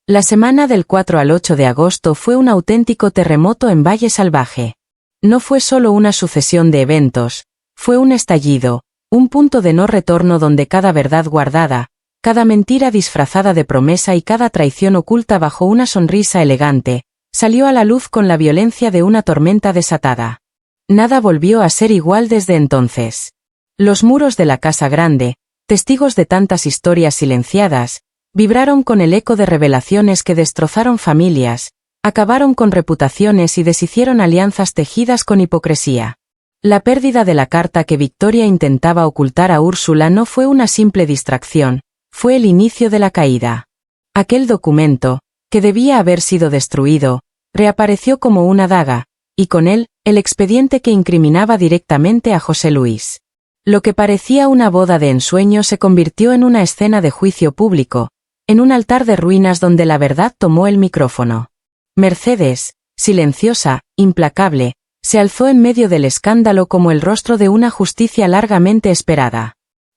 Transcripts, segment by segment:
La semana del 4 al 8 de agosto fue un auténtico terremoto en Valle Salvaje. No fue solo una sucesión de eventos, fue un estallido, un punto de no retorno donde cada verdad guardada, cada mentira disfrazada de promesa y cada traición oculta bajo una sonrisa elegante, salió a la luz con la violencia de una tormenta desatada. Nada volvió a ser igual desde entonces. Los muros de la Casa Grande, testigos de tantas historias silenciadas, vibraron con el eco de revelaciones que destrozaron familias, acabaron con reputaciones y deshicieron alianzas tejidas con hipocresía. La pérdida de la carta que Victoria intentaba ocultar a Úrsula no fue una simple distracción, fue el inicio de la caída. Aquel documento, que debía haber sido destruido, reapareció como una daga, y con él, el expediente que incriminaba directamente a José Luis. Lo que parecía una boda de ensueño se convirtió en una escena de juicio público, en un altar de ruinas donde la verdad tomó el micrófono. Mercedes, silenciosa, implacable, se alzó en medio del escándalo como el rostro de una justicia largamente esperada.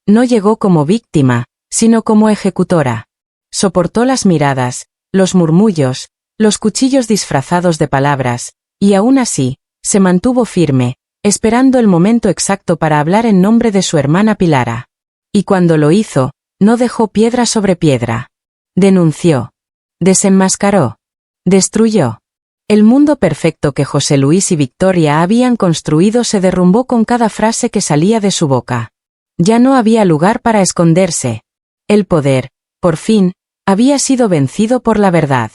No llegó como víctima, sino como ejecutora. Soportó las miradas, los murmullos, los cuchillos disfrazados de palabras, y aún así, se mantuvo firme, esperando el momento exacto para hablar en nombre de su hermana Pilara. Y cuando lo hizo, no dejó piedra sobre piedra. Denunció. Desenmascaró. Destruyó. El mundo perfecto que José Luis y Victoria habían construido se derrumbó con cada frase que salía de su boca. Ya no había lugar para esconderse. El poder, por fin, había sido vencido por la verdad.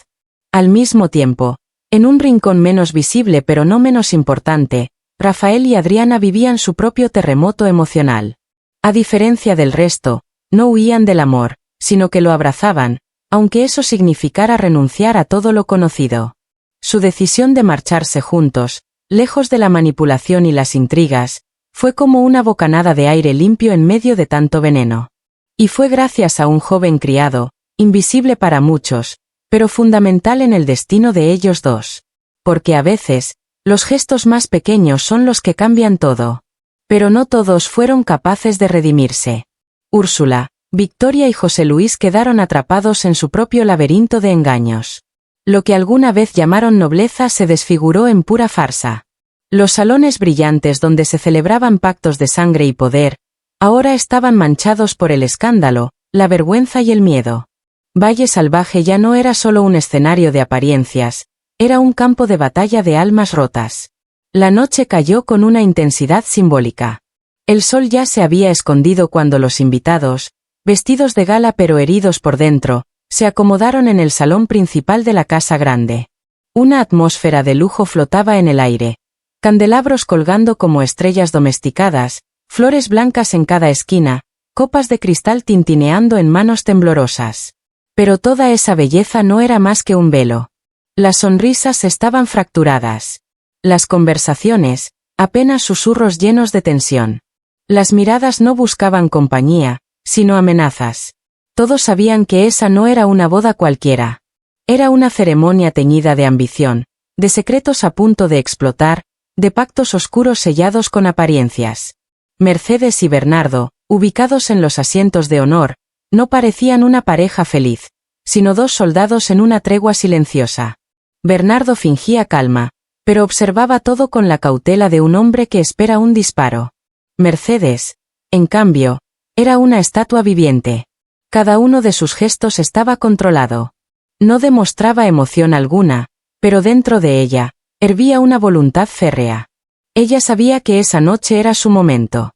Al mismo tiempo, en un rincón menos visible pero no menos importante, Rafael y Adriana vivían su propio terremoto emocional. A diferencia del resto, no huían del amor, sino que lo abrazaban, aunque eso significara renunciar a todo lo conocido. Su decisión de marcharse juntos, lejos de la manipulación y las intrigas, fue como una bocanada de aire limpio en medio de tanto veneno. Y fue gracias a un joven criado, invisible para muchos, pero fundamental en el destino de ellos dos. Porque a veces, los gestos más pequeños son los que cambian todo. Pero no todos fueron capaces de redimirse. Úrsula, Victoria y José Luis quedaron atrapados en su propio laberinto de engaños. Lo que alguna vez llamaron nobleza se desfiguró en pura farsa. Los salones brillantes donde se celebraban pactos de sangre y poder, ahora estaban manchados por el escándalo, la vergüenza y el miedo. Valle Salvaje ya no era solo un escenario de apariencias, era un campo de batalla de almas rotas. La noche cayó con una intensidad simbólica. El sol ya se había escondido cuando los invitados, vestidos de gala pero heridos por dentro, se acomodaron en el salón principal de la Casa Grande. Una atmósfera de lujo flotaba en el aire. Candelabros colgando como estrellas domesticadas, flores blancas en cada esquina, copas de cristal tintineando en manos temblorosas. Pero toda esa belleza no era más que un velo. Las sonrisas estaban fracturadas. Las conversaciones, apenas susurros llenos de tensión. Las miradas no buscaban compañía, sino amenazas. Todos sabían que esa no era una boda cualquiera. Era una ceremonia teñida de ambición, de secretos a punto de explotar, de pactos oscuros sellados con apariencias. Mercedes y Bernardo, ubicados en los asientos de honor, no parecían una pareja feliz, sino dos soldados en una tregua silenciosa. Bernardo fingía calma, pero observaba todo con la cautela de un hombre que espera un disparo. Mercedes, en cambio, era una estatua viviente. Cada uno de sus gestos estaba controlado. No demostraba emoción alguna, pero dentro de ella, hervía una voluntad férrea. Ella sabía que esa noche era su momento.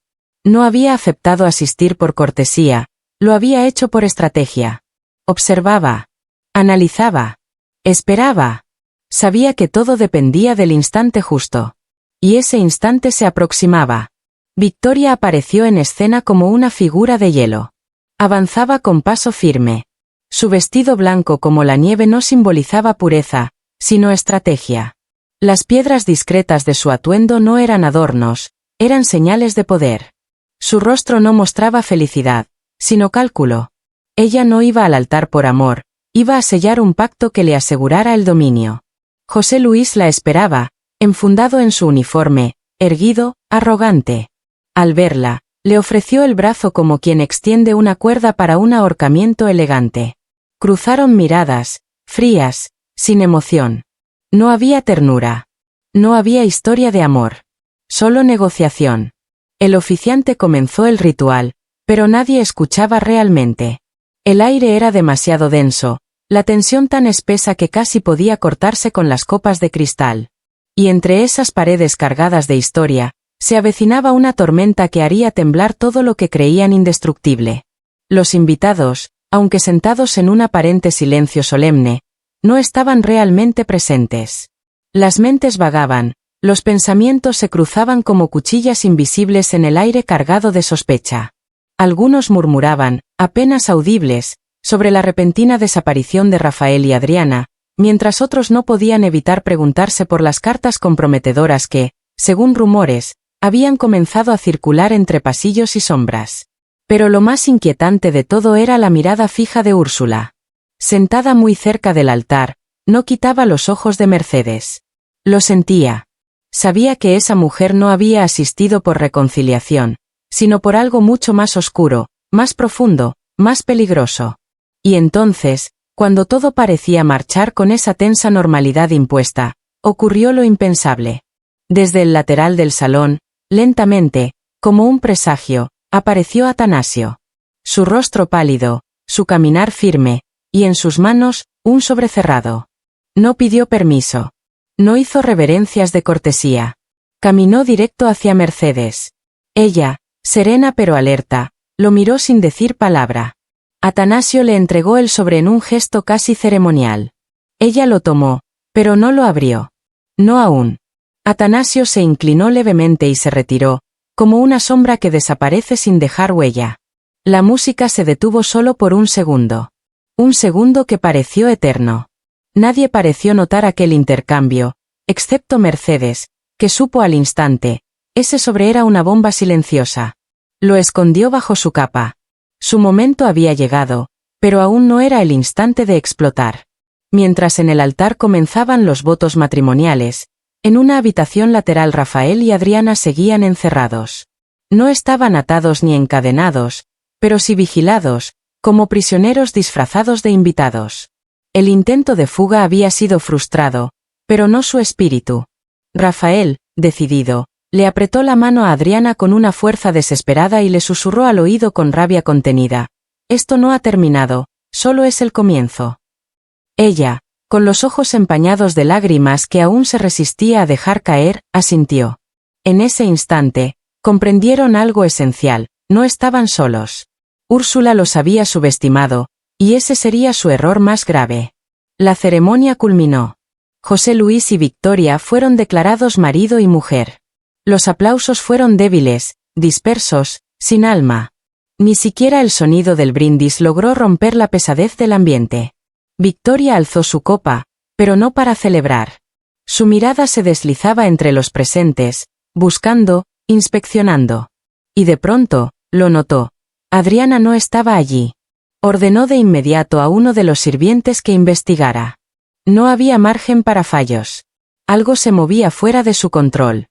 No había aceptado asistir por cortesía, lo había hecho por estrategia. Observaba. Analizaba. Esperaba. Sabía que todo dependía del instante justo. Y ese instante se aproximaba. Victoria apareció en escena como una figura de hielo. Avanzaba con paso firme. Su vestido blanco como la nieve no simbolizaba pureza, sino estrategia. Las piedras discretas de su atuendo no eran adornos, eran señales de poder. Su rostro no mostraba felicidad, sino cálculo. Ella no iba al altar por amor, iba a sellar un pacto que le asegurara el dominio. José Luis la esperaba, enfundado en su uniforme, erguido, arrogante. Al verla, le ofreció el brazo como quien extiende una cuerda para un ahorcamiento elegante. Cruzaron miradas, frías, sin emoción. No había ternura. No había historia de amor. Solo negociación. El oficiante comenzó el ritual, pero nadie escuchaba realmente. El aire era demasiado denso, la tensión tan espesa que casi podía cortarse con las copas de cristal. Y entre esas paredes cargadas de historia, se avecinaba una tormenta que haría temblar todo lo que creían indestructible. Los invitados, aunque sentados en un aparente silencio solemne, no estaban realmente presentes. Las mentes vagaban, los pensamientos se cruzaban como cuchillas invisibles en el aire cargado de sospecha. Algunos murmuraban, apenas audibles, sobre la repentina desaparición de Rafael y Adriana, mientras otros no podían evitar preguntarse por las cartas comprometedoras que, según rumores, habían comenzado a circular entre pasillos y sombras. Pero lo más inquietante de todo era la mirada fija de Úrsula. Sentada muy cerca del altar, no quitaba los ojos de Mercedes. Lo sentía. Sabía que esa mujer no había asistido por reconciliación, sino por algo mucho más oscuro, más profundo, más peligroso. Y entonces, cuando todo parecía marchar con esa tensa normalidad impuesta, ocurrió lo impensable. Desde el lateral del salón, lentamente, como un presagio, apareció Atanasio. Su rostro pálido, su caminar firme, y en sus manos, un sobre cerrado. No pidió permiso. No hizo reverencias de cortesía. Caminó directo hacia Mercedes. Ella, serena pero alerta, lo miró sin decir palabra. Atanasio le entregó el sobre en un gesto casi ceremonial. Ella lo tomó, pero no lo abrió. No aún. Atanasio se inclinó levemente y se retiró, como una sombra que desaparece sin dejar huella. La música se detuvo solo por un segundo. Un segundo que pareció eterno. Nadie pareció notar aquel intercambio, excepto Mercedes, que supo al instante, ese sobre era una bomba silenciosa. Lo escondió bajo su capa. Su momento había llegado, pero aún no era el instante de explotar. Mientras en el altar comenzaban los votos matrimoniales, en una habitación lateral Rafael y Adriana seguían encerrados. No estaban atados ni encadenados, pero sí vigilados, como prisioneros disfrazados de invitados. El intento de fuga había sido frustrado, pero no su espíritu. Rafael, decidido, le apretó la mano a Adriana con una fuerza desesperada y le susurró al oído con rabia contenida: «Esto no ha terminado, solo es el comienzo». Ella, con los ojos empañados de lágrimas que aún se resistía a dejar caer, asintió. En ese instante, comprendieron algo esencial: no estaban solos. Úrsula los había subestimado, y ese sería su error más grave. La ceremonia culminó. José Luis y Victoria fueron declarados marido y mujer. Los aplausos fueron débiles, dispersos, sin alma. Ni siquiera el sonido del brindis logró romper la pesadez del ambiente. Victoria alzó su copa, pero no para celebrar. Su mirada se deslizaba entre los presentes, buscando, inspeccionando. Y de pronto, lo notó. Adriana no estaba allí. Ordenó de inmediato a uno de los sirvientes que investigara. No había margen para fallos. Algo se movía fuera de su control.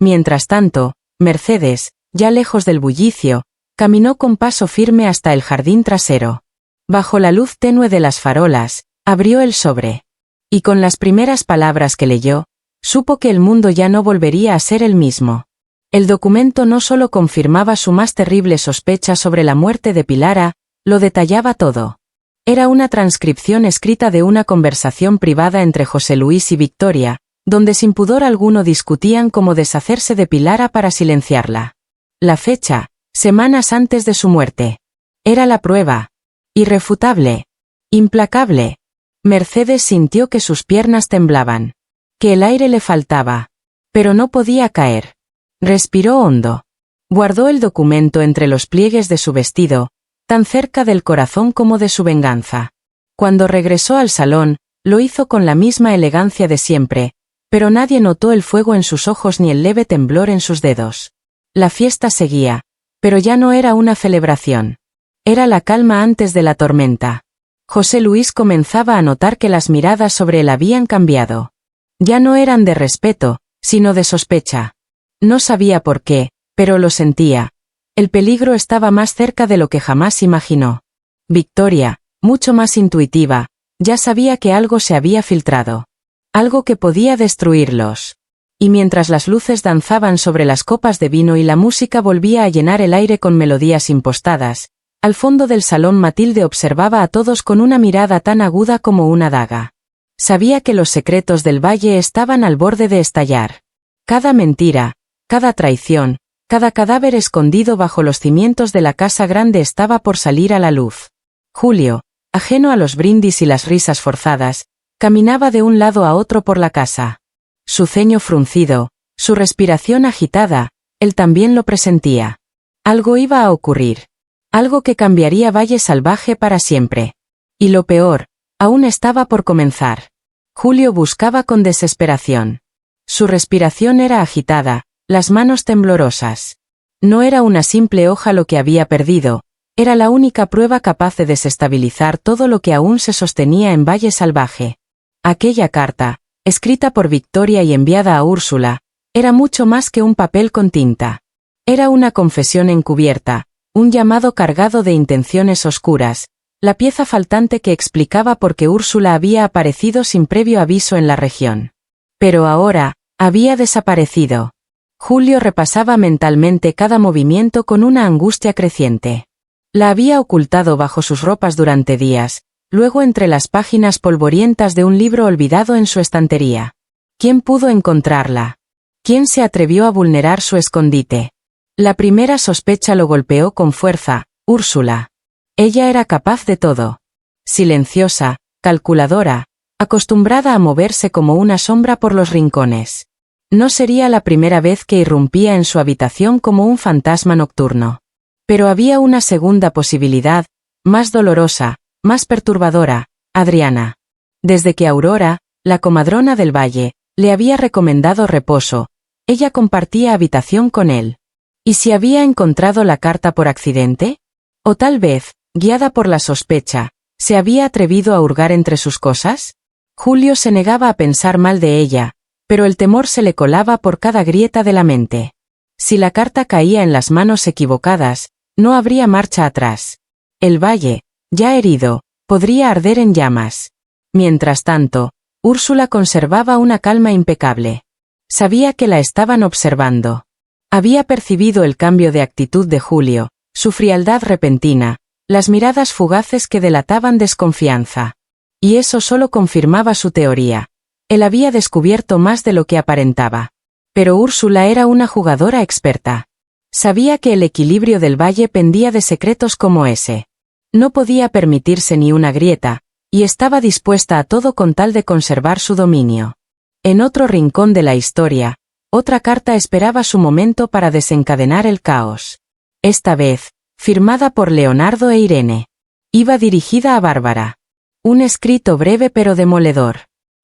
Mientras tanto, Mercedes, ya lejos del bullicio, caminó con paso firme hasta el jardín trasero. Bajo la luz tenue de las farolas, abrió el sobre. Y con las primeras palabras que leyó, supo que el mundo ya no volvería a ser el mismo. El documento no solo confirmaba su más terrible sospecha sobre la muerte de Pilara, lo detallaba todo. Era una transcripción escrita de una conversación privada entre José Luis y Victoria, donde sin pudor alguno discutían cómo deshacerse de Pilara para silenciarla. La fecha, semanas antes de su muerte. Era la prueba. Irrefutable. Implacable. Mercedes sintió que sus piernas temblaban. Que el aire le faltaba. Pero no podía caer. Respiró hondo. Guardó el documento entre los pliegues de su vestido, tan cerca del corazón como de su venganza. Cuando regresó al salón, lo hizo con la misma elegancia de siempre, pero nadie notó el fuego en sus ojos ni el leve temblor en sus dedos. La fiesta seguía, pero ya no era una celebración. Era la calma antes de la tormenta. José Luis comenzaba a notar que las miradas sobre él habían cambiado. Ya no eran de respeto, sino de sospecha. No sabía por qué, pero lo sentía. El peligro estaba más cerca de lo que jamás imaginó. Victoria, mucho más intuitiva, Ya sabía que algo se había filtrado. Algo que podía destruirlos. Y mientras las luces danzaban sobre las copas de vino y la música volvía a llenar el aire con melodías impostadas, al fondo del salón Matilde observaba a todos con una mirada tan aguda como una daga. Sabía que los secretos del valle estaban al borde de estallar. Cada mentira, cada traición, cada cadáver escondido bajo los cimientos de la casa grande estaba por salir a la luz. Julio, ajeno a los brindis y las risas forzadas, caminaba de un lado a otro por la casa. Su ceño fruncido, su respiración agitada, él también lo presentía. Algo iba a ocurrir. Algo que cambiaría Valle Salvaje para siempre. Y lo peor, aún estaba por comenzar. Julio buscaba con desesperación. Su respiración era agitada, las manos temblorosas. No era una simple hoja lo que había perdido, era la única prueba capaz de desestabilizar todo lo que aún se sostenía en Valle Salvaje. Aquella carta, escrita por Victoria y enviada a Úrsula, era mucho más que un papel con tinta. Era una confesión encubierta, un llamado cargado de intenciones oscuras, la pieza faltante que explicaba por qué Úrsula había aparecido sin previo aviso en la región. Pero ahora, había desaparecido. Julio repasaba mentalmente cada movimiento con una angustia creciente. La había ocultado bajo sus ropas durante días, luego entre las páginas polvorientas de un libro olvidado en su estantería. ¿Quién pudo encontrarla? ¿Quién se atrevió a vulnerar su escondite? La primera sospecha lo golpeó con fuerza, Úrsula. Ella era capaz de todo. Silenciosa, calculadora, acostumbrada a moverse como una sombra por los rincones. No sería la primera vez que irrumpía en su habitación como un fantasma nocturno. Pero había una segunda posibilidad, más dolorosa, más perturbadora, Adriana. Desde que Aurora, la comadrona del valle, le había recomendado reposo, ella compartía habitación con él. ¿Y si había encontrado la carta por accidente? O tal vez, guiada por la sospecha, ¿se había atrevido a hurgar entre sus cosas? Julio se negaba a pensar mal de ella, pero el temor se le colaba por cada grieta de la mente. Si la carta caía en las manos equivocadas, no habría marcha atrás. El valle, ya herido, podría arder en llamas. Mientras tanto, Úrsula conservaba una calma impecable. Sabía que la estaban observando. Había percibido el cambio de actitud de Julio, su frialdad repentina, las miradas fugaces que delataban desconfianza. Y eso solo confirmaba su teoría. Él había descubierto más de lo que aparentaba. Pero Úrsula era una jugadora experta. Sabía que el equilibrio del valle pendía de secretos como ese. No podía permitirse ni una grieta, y estaba dispuesta a todo con tal de conservar su dominio. En otro rincón de la historia, otra carta esperaba su momento para desencadenar el caos. Esta vez, firmada por Leonardo e Irene. Iba dirigida a Bárbara. Un escrito breve pero demoledor.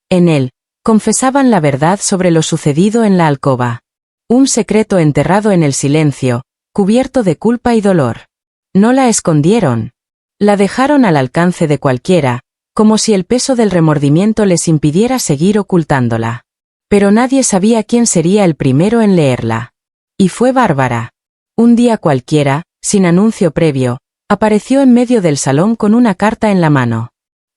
En él, confesaban la verdad sobre lo sucedido en la alcoba. Un secreto enterrado en el silencio, cubierto de culpa y dolor. No la escondieron. La dejaron al alcance de cualquiera, como si el peso del remordimiento les impidiera seguir ocultándola. Pero nadie sabía quién sería el primero en leerla. Y fue Bárbara. Un día cualquiera, sin anuncio previo, apareció en medio del salón con una carta en la mano.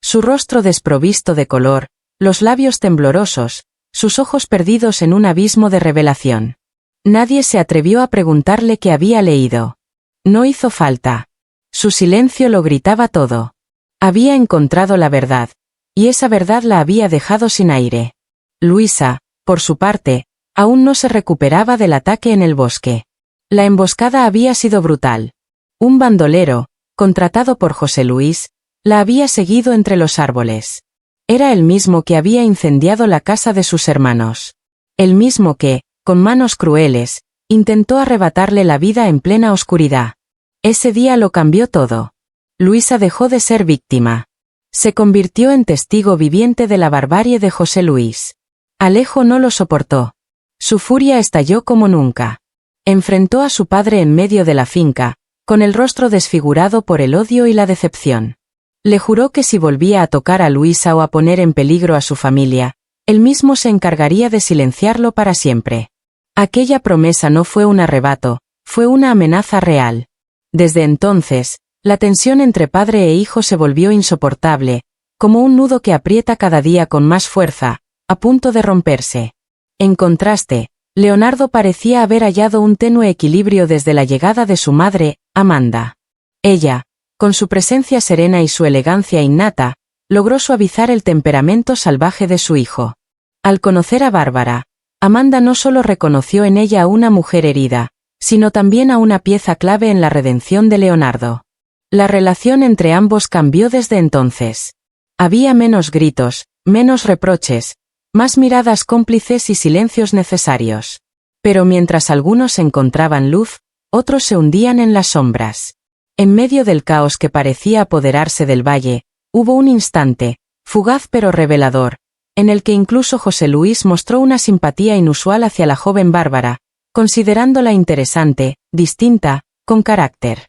Su rostro desprovisto de color, los labios temblorosos, sus ojos perdidos en un abismo de revelación. Nadie se atrevió a preguntarle qué había leído. No hizo falta. Su silencio lo gritaba todo. Había encontrado la verdad, y esa verdad la había dejado sin aire. Luisa, por su parte, aún no se recuperaba del ataque en el bosque. La emboscada había sido brutal. Un bandolero, contratado por José Luis, la había seguido entre los árboles. Era el mismo que había incendiado la casa de sus hermanos. El mismo que, con manos crueles, intentó arrebatarle la vida en plena oscuridad. Ese día lo cambió todo. Luisa dejó de ser víctima. Se convirtió en testigo viviente de la barbarie de José Luis. Alejo no lo soportó. Su furia estalló como nunca. Enfrentó a su padre en medio de la finca, con el rostro desfigurado por el odio y la decepción. Le juró que si volvía a tocar a Luisa o a poner en peligro a su familia, él mismo se encargaría de silenciarlo para siempre. Aquella promesa no fue un arrebato, fue una amenaza real. Desde entonces, la tensión entre padre e hijo se volvió insoportable, como un nudo que aprieta cada día con más fuerza, a punto de romperse. En contraste, Leonardo parecía haber hallado un tenue equilibrio desde la llegada de su madre, Amanda. Ella, con su presencia serena y su elegancia innata, logró suavizar el temperamento salvaje de su hijo. Al conocer a Bárbara, Amanda no solo reconoció en ella a una mujer herida, sino también a una pieza clave en la redención de Leonardo. La relación entre ambos cambió desde entonces. Había menos gritos, menos reproches, más miradas cómplices y silencios necesarios. Pero mientras algunos encontraban luz, otros se hundían en las sombras. En medio del caos que parecía apoderarse del valle, hubo un instante, fugaz pero revelador, en el que incluso José Luis mostró una simpatía inusual hacia la joven Bárbara, considerándola interesante, distinta, con carácter.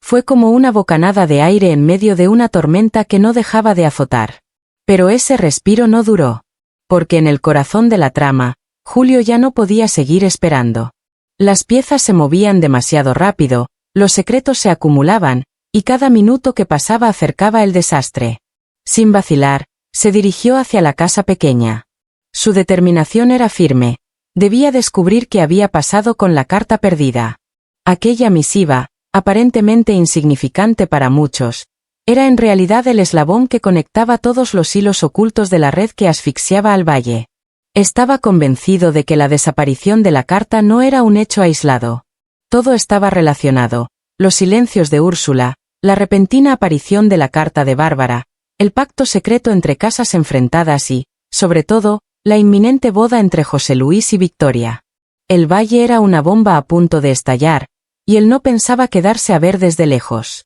Fue como una bocanada de aire en medio de una tormenta que no dejaba de azotar. Pero ese respiro no duró. Porque en el corazón de la trama, Julio ya no podía seguir esperando. Las piezas se movían demasiado rápido, los secretos se acumulaban, y cada minuto que pasaba acercaba el desastre. Sin vacilar, se dirigió hacia la casa pequeña. Su determinación era firme. Debía descubrir qué había pasado con la carta perdida. Aquella misiva, aparentemente insignificante para muchos, era en realidad el eslabón que conectaba todos los hilos ocultos de la red que asfixiaba al valle. Estaba convencido de que la desaparición de la carta no era un hecho aislado. Todo estaba relacionado: los silencios de Úrsula, la repentina aparición de la carta de Bárbara, el pacto secreto entre casas enfrentadas y, sobre todo, la inminente boda entre José Luis y Victoria. El valle era una bomba a punto de estallar, y él no pensaba quedarse a ver desde lejos.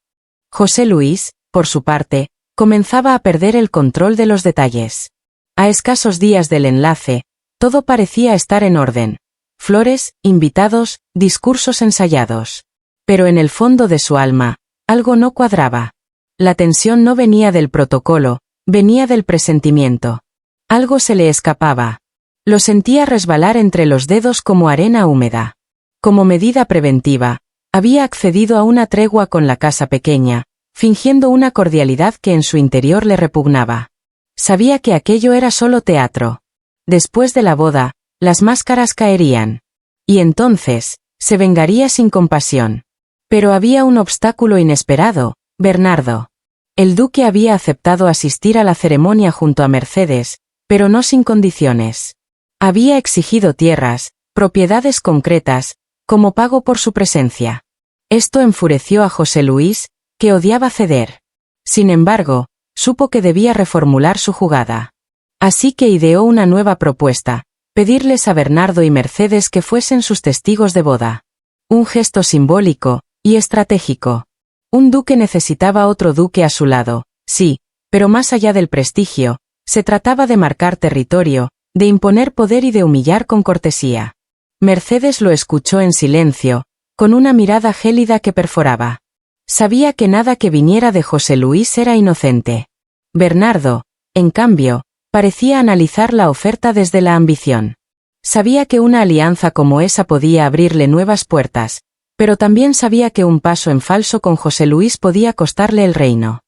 José Luis, por su parte, comenzaba a perder el control de los detalles. A escasos días del enlace, todo parecía estar en orden. Flores, invitados, discursos ensayados. Pero en el fondo de su alma, algo no cuadraba. La tensión no venía del protocolo, venía del presentimiento. Algo se le escapaba. Lo sentía resbalar entre los dedos como arena húmeda. Como medida preventiva, había accedido a una tregua con la casa pequeña, fingiendo una cordialidad que en su interior le repugnaba. Sabía que aquello era solo teatro. Después de la boda, las máscaras caerían. Y entonces, se vengaría sin compasión. Pero había un obstáculo inesperado: Bernardo. El duque había aceptado asistir a la ceremonia junto a Mercedes, pero no sin condiciones. Había exigido tierras, propiedades concretas, como pago por su presencia. Esto enfureció a José Luis, que odiaba ceder. Sin embargo, supo que debía reformular su jugada. Así que ideó una nueva propuesta: pedirles a Bernardo y Mercedes que fuesen sus testigos de boda. Un gesto simbólico y estratégico. Un duque necesitaba otro duque a su lado, sí, pero más allá del prestigio, se trataba de marcar territorio, de imponer poder y de humillar con cortesía. Mercedes lo escuchó en silencio, con una mirada gélida que perforaba. Sabía que nada que viniera de José Luis era inocente. Bernardo, en cambio, parecía analizar la oferta desde la ambición. Sabía que una alianza como esa podía abrirle nuevas puertas, pero también sabía que un paso en falso con José Luis podía costarle el reino.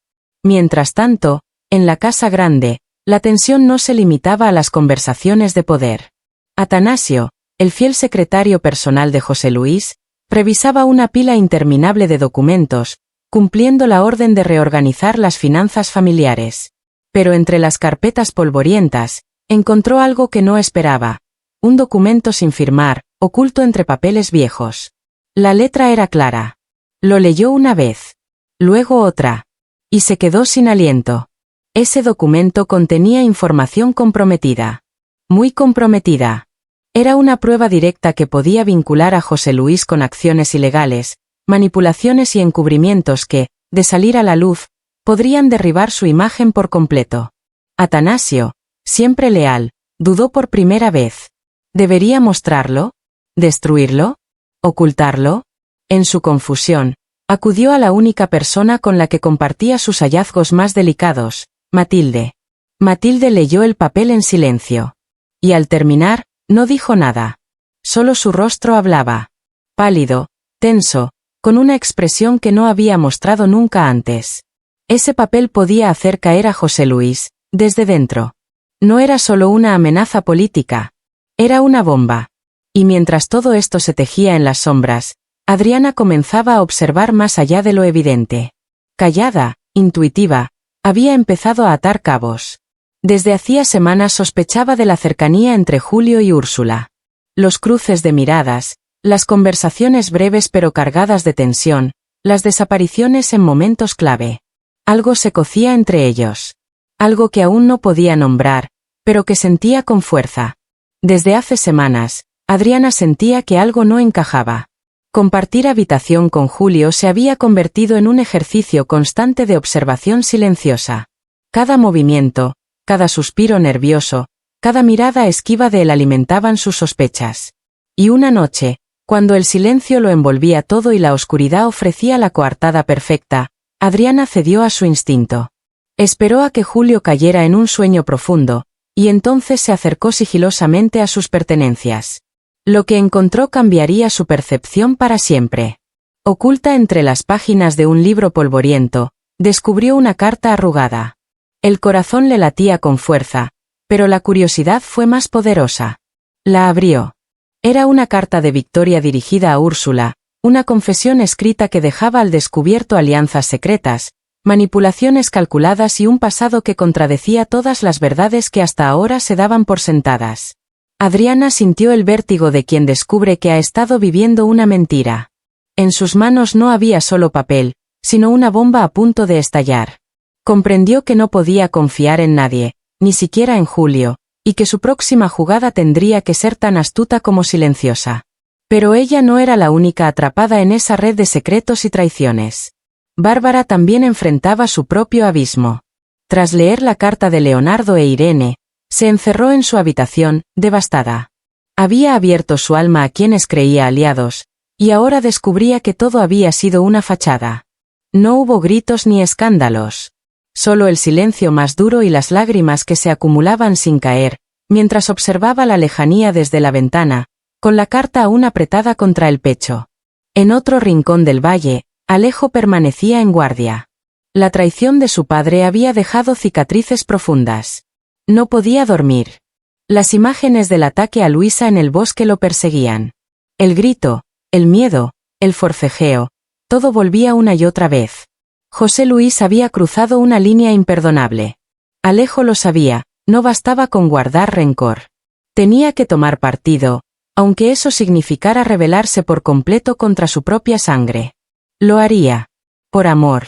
Mientras tanto, en la casa grande, la tensión no se limitaba a las conversaciones de poder. Atanasio, el fiel secretario personal de José Luis, revisaba una pila interminable de documentos, cumpliendo la orden de reorganizar las finanzas familiares. Pero entre las carpetas polvorientas, encontró algo que no esperaba: un documento sin firmar, oculto entre papeles viejos. La letra era clara. Lo leyó una vez, luego otra, y se quedó sin aliento. Ese documento contenía información comprometida. Muy comprometida. Era una prueba directa que podía vincular a José Luis con acciones ilegales, manipulaciones y encubrimientos que, de salir a la luz, podrían derribar su imagen por completo. Atanasio, siempre leal, dudó por primera vez. ¿Debería mostrarlo? ¿Destruirlo? ¿Ocultarlo? En su confusión, acudió a la única persona con la que compartía sus hallazgos más delicados: Matilde. Matilde leyó el papel en silencio. Y al terminar, no dijo nada. Solo su rostro hablaba. Pálido, tenso, con una expresión que no había mostrado nunca antes. Ese papel podía hacer caer a José Luis, desde dentro. No era solo una amenaza política. Era una bomba. Y mientras todo esto se tejía en las sombras, Adriana comenzaba a observar más allá de lo evidente. Callada, intuitiva, había empezado a atar cabos. Desde hacía semanas sospechaba de la cercanía entre Julio y Úrsula. Los cruces de miradas, las conversaciones breves pero cargadas de tensión, las desapariciones en momentos clave. Algo se cocía entre ellos. Algo que aún no podía nombrar, pero que sentía con fuerza. Desde hace semanas, Adriana sentía que algo no encajaba. Compartir habitación con Julio se había convertido en un ejercicio constante de observación silenciosa. Cada movimiento, cada suspiro nervioso, cada mirada esquiva de él alimentaban sus sospechas. Y una noche, cuando el silencio lo envolvía todo y la oscuridad ofrecía la coartada perfecta, Adriana cedió a su instinto. Esperó a que Julio cayera en un sueño profundo, y entonces se acercó sigilosamente a sus pertenencias. Lo que encontró cambiaría su percepción para siempre. Oculta entre las páginas de un libro polvoriento, descubrió una carta arrugada. El corazón le latía con fuerza, pero la curiosidad fue más poderosa. La abrió. Era una carta de Victoria dirigida a Úrsula, una confesión escrita que dejaba al descubierto alianzas secretas, manipulaciones calculadas y un pasado que contradecía todas las verdades que hasta ahora se daban por sentadas. Adriana sintió el vértigo de quien descubre que ha estado viviendo una mentira. En sus manos no había solo papel, sino una bomba a punto de estallar. Comprendió que no podía confiar en nadie, ni siquiera en Julio, y que su próxima jugada tendría que ser tan astuta como silenciosa. Pero ella no era la única atrapada en esa red de secretos y traiciones. Bárbara también enfrentaba su propio abismo. Tras leer la carta de Leonardo e Irene, se encerró en su habitación, devastada. Había abierto su alma a quienes creía aliados, y ahora descubría que todo había sido una fachada. No hubo gritos ni escándalos. Solo el silencio más duro y las lágrimas que se acumulaban sin caer, mientras observaba la lejanía desde la ventana, con la carta aún apretada contra el pecho. En otro rincón del valle, Alejo permanecía en guardia. La traición de su padre había dejado cicatrices profundas. No podía dormir. Las imágenes del ataque a Luisa en el bosque lo perseguían. El grito, el miedo, el forcejeo, todo volvía una y otra vez. José Luis había cruzado una línea imperdonable. Alejo lo sabía, no bastaba con guardar rencor. Tenía que tomar partido, aunque eso significara rebelarse por completo contra su propia sangre. Lo haría. Por amor.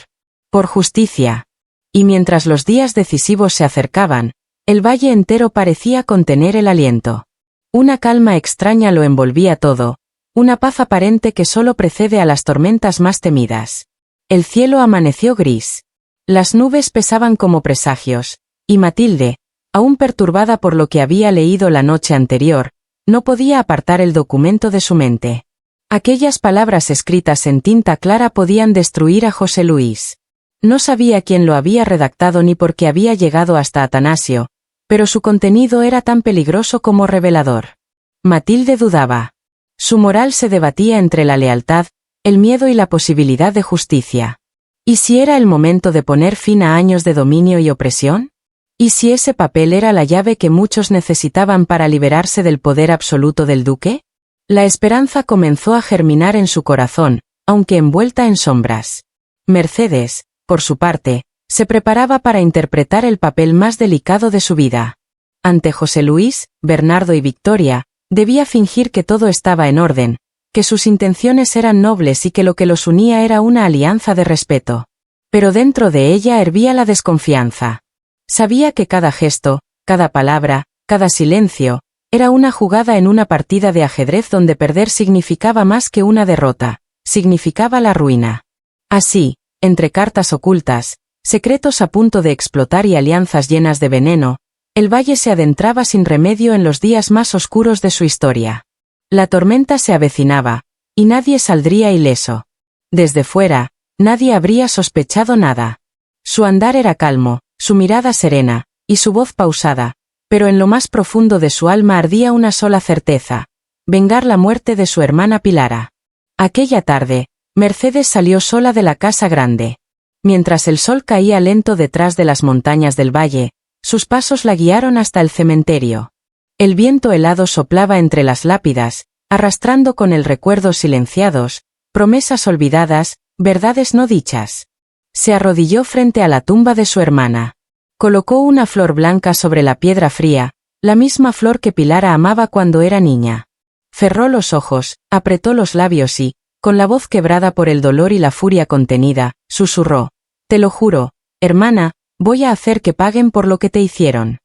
Por justicia. Y mientras los días decisivos se acercaban, el valle entero parecía contener el aliento. Una calma extraña lo envolvía todo, una paz aparente que solo precede a las tormentas más temidas. El cielo amaneció gris. Las nubes pesaban como presagios, y Matilde, aún perturbada por lo que había leído la noche anterior, no podía apartar el documento de su mente. Aquellas palabras escritas en tinta clara podían destruir a José Luis. No sabía quién lo había redactado ni por qué había llegado hasta Atanasio, pero su contenido era tan peligroso como revelador. Matilde dudaba. Su moral se debatía entre la lealtad, el miedo y la posibilidad de justicia. ¿Y si era el momento de poner fin a años de dominio y opresión? ¿Y si ese papel era la llave que muchos necesitaban para liberarse del poder absoluto del duque? La esperanza comenzó a germinar en su corazón, aunque envuelta en sombras. Mercedes, por su parte, se preparaba para interpretar el papel más delicado de su vida. Ante José Luis, Bernardo y Victoria, debía fingir que todo estaba en orden, que sus intenciones eran nobles y que lo que los unía era una alianza de respeto. Pero dentro de ella hervía la desconfianza. Sabía que cada gesto, cada palabra, cada silencio, era una jugada en una partida de ajedrez donde perder significaba más que una derrota, significaba la ruina. Así, entre cartas ocultas, secretos a punto de explotar y alianzas llenas de veneno, el valle se adentraba sin remedio en los días más oscuros de su historia. La tormenta se avecinaba, y nadie saldría ileso. Desde fuera, nadie habría sospechado nada. Su andar era calmo, su mirada serena, y su voz pausada, pero en lo más profundo de su alma ardía una sola certeza: vengar la muerte de su hermana Pilara. Aquella tarde, Mercedes salió sola de la casa grande. Mientras el sol caía lento detrás de las montañas del valle, sus pasos la guiaron hasta el cementerio. El viento helado soplaba entre las lápidas, arrastrando con él recuerdos silenciados, promesas olvidadas, verdades no dichas. Se arrodilló frente a la tumba de su hermana. Colocó una flor blanca sobre la piedra fría, la misma flor que Pilara amaba cuando era niña. Cerró los ojos, apretó los labios y, con la voz quebrada por el dolor y la furia contenida, susurró: «Te lo juro, hermana, voy a hacer que paguen por lo que te hicieron».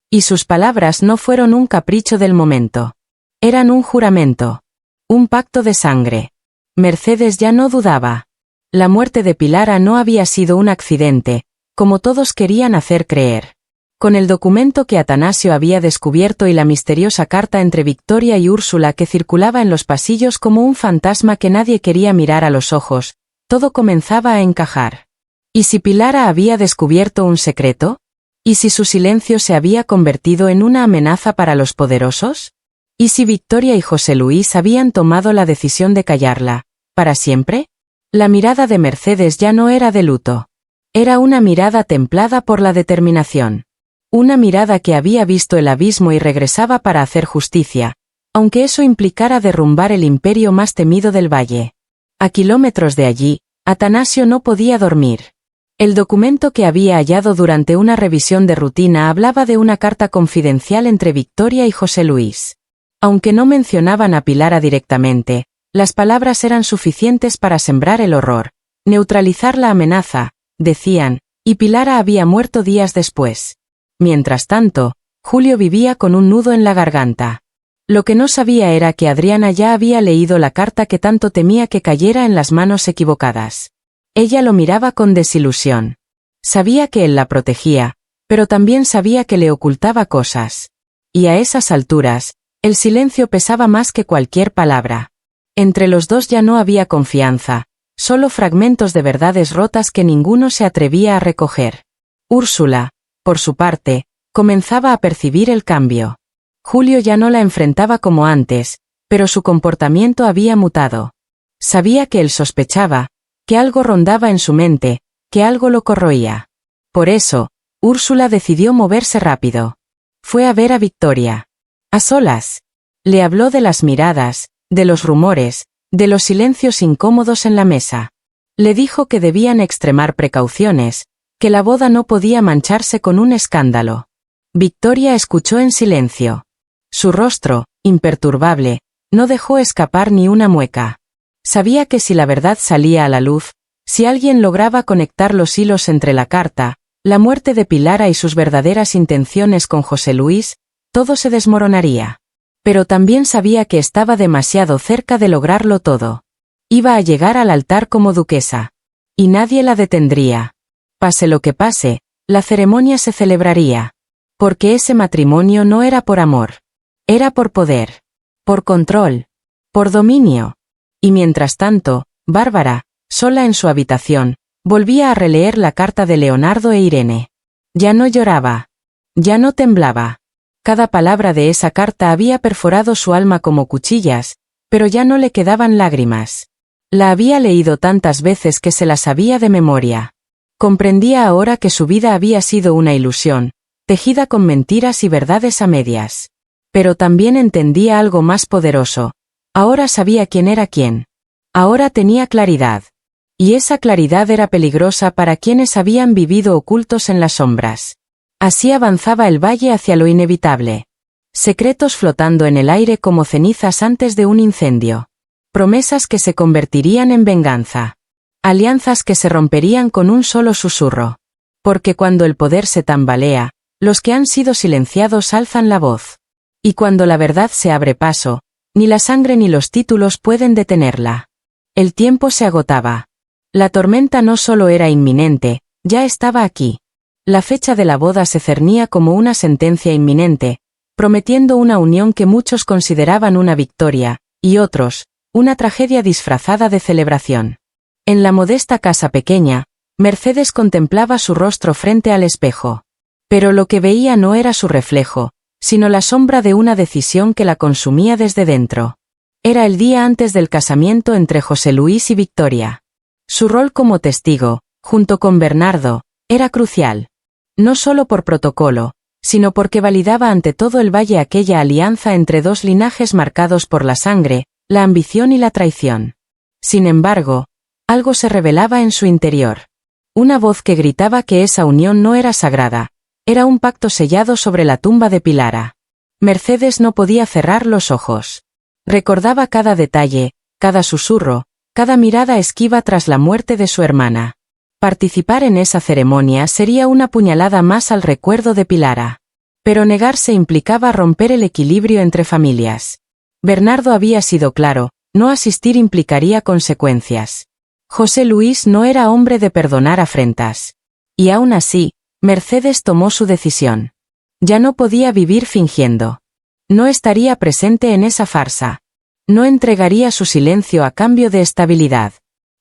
Y sus palabras no fueron un capricho del momento. Eran un juramento. Un pacto de sangre. Mercedes ya no dudaba. La muerte de Pilara no había sido un accidente, como todos querían hacer creer. Con el documento que Atanasio había descubierto y la misteriosa carta entre Victoria y Úrsula que circulaba en los pasillos como un fantasma que nadie quería mirar a los ojos, todo comenzaba a encajar. ¿Y si Pilara había descubierto un secreto? ¿Y si su silencio se había convertido en una amenaza para los poderosos? ¿Y si Victoria y José Luis habían tomado la decisión de callarla, para siempre? La mirada de Mercedes ya no era de luto. Era una mirada templada por la determinación. Una mirada que había visto el abismo y regresaba para hacer justicia, aunque eso implicara derrumbar el imperio más temido del valle. A kilómetros de allí, Atanasio no podía dormir. El documento que había hallado durante una revisión de rutina hablaba de una carta confidencial entre Victoria y José Luis. Aunque no mencionaban a Pilara directamente, las palabras eran suficientes para sembrar el horror, neutralizar la amenaza, decían, y Pilara había muerto días después. Mientras tanto, Julio vivía con un nudo en la garganta. Lo que no sabía era que Adriana ya había leído la carta que tanto temía que cayera en las manos equivocadas. Ella lo miraba con desilusión. Sabía que él la protegía, pero también sabía que le ocultaba cosas. Y a esas alturas, el silencio pesaba más que cualquier palabra. Entre los dos ya no había confianza, solo fragmentos de verdades rotas que ninguno se atrevía a recoger. Úrsula, por su parte, comenzaba a percibir el cambio. Julio ya no la enfrentaba como antes, pero su comportamiento había mutado. Sabía que él sospechaba, que algo rondaba en su mente, que algo lo corroía. Por eso, Úrsula decidió moverse rápido. Fue a ver a Victoria. A solas. Le habló de las miradas, de los rumores, de los silencios incómodos en la mesa. Le dijo que debían extremar precauciones, que la boda no podía mancharse con un escándalo. Victoria escuchó en silencio. Su rostro, imperturbable, no dejó escapar ni una mueca. Sabía que si la verdad salía a la luz, si alguien lograba conectar los hilos entre la carta, la muerte de Pilara y sus verdaderas intenciones con José Luis, todo se desmoronaría. Pero también sabía que estaba demasiado cerca de lograrlo todo. Iba a llegar al altar como duquesa. Y nadie la detendría. Pase lo que pase, la ceremonia se celebraría. Porque ese matrimonio no era por amor. Era por poder. Por control. Por dominio. Y mientras tanto, Bárbara, sola en su habitación, volvía a releer la carta de Leonardo e Irene. Ya no lloraba. Ya no temblaba. Cada palabra de esa carta había perforado su alma como cuchillas, pero ya no le quedaban lágrimas. La había leído tantas veces que se la sabía de memoria. Comprendía ahora que su vida había sido una ilusión, tejida con mentiras y verdades a medias. Pero también entendía algo más poderoso. Ahora sabía quién era quién. Ahora tenía claridad. Y esa claridad era peligrosa para quienes habían vivido ocultos en las sombras. Así avanzaba el valle hacia lo inevitable. Secretos flotando en el aire como cenizas antes de un incendio. Promesas que se convertirían en venganza. Alianzas que se romperían con un solo susurro. Porque cuando el poder se tambalea, los que han sido silenciados alzan la voz. Y cuando la verdad se abre paso, ni la sangre ni los títulos pueden detenerla. El tiempo se agotaba. La tormenta no solo era inminente, ya estaba aquí. La fecha de la boda se cernía como una sentencia inminente, prometiendo una unión que muchos consideraban una victoria, y otros, una tragedia disfrazada de celebración. En la modesta casa pequeña, Mercedes contemplaba su rostro frente al espejo. Pero lo que veía no era su reflejo, sino la sombra de una decisión que la consumía desde dentro. Era el día antes del casamiento entre José Luis y Victoria. Su rol como testigo, Junto con Bernardo, era crucial. No solo por protocolo, sino porque validaba ante todo el valle aquella alianza entre dos linajes marcados por la sangre, la ambición y la traición. Sin embargo, algo se revelaba en su interior. Una voz que gritaba que esa unión no era sagrada, era un pacto sellado sobre la tumba de Pilara. Mercedes no podía cerrar los ojos. Recordaba cada detalle, cada susurro, cada mirada esquiva tras la muerte de su hermana. Participar en esa ceremonia sería una puñalada más al recuerdo de Pilara. Pero negarse implicaba romper el equilibrio entre familias. Bernardo había sido claro, no asistir implicaría consecuencias. José Luis no era hombre de perdonar afrentas. Y aún así, Mercedes tomó su decisión. Ya no podía vivir fingiendo. No estaría presente en esa farsa. No entregaría su silencio a cambio de estabilidad.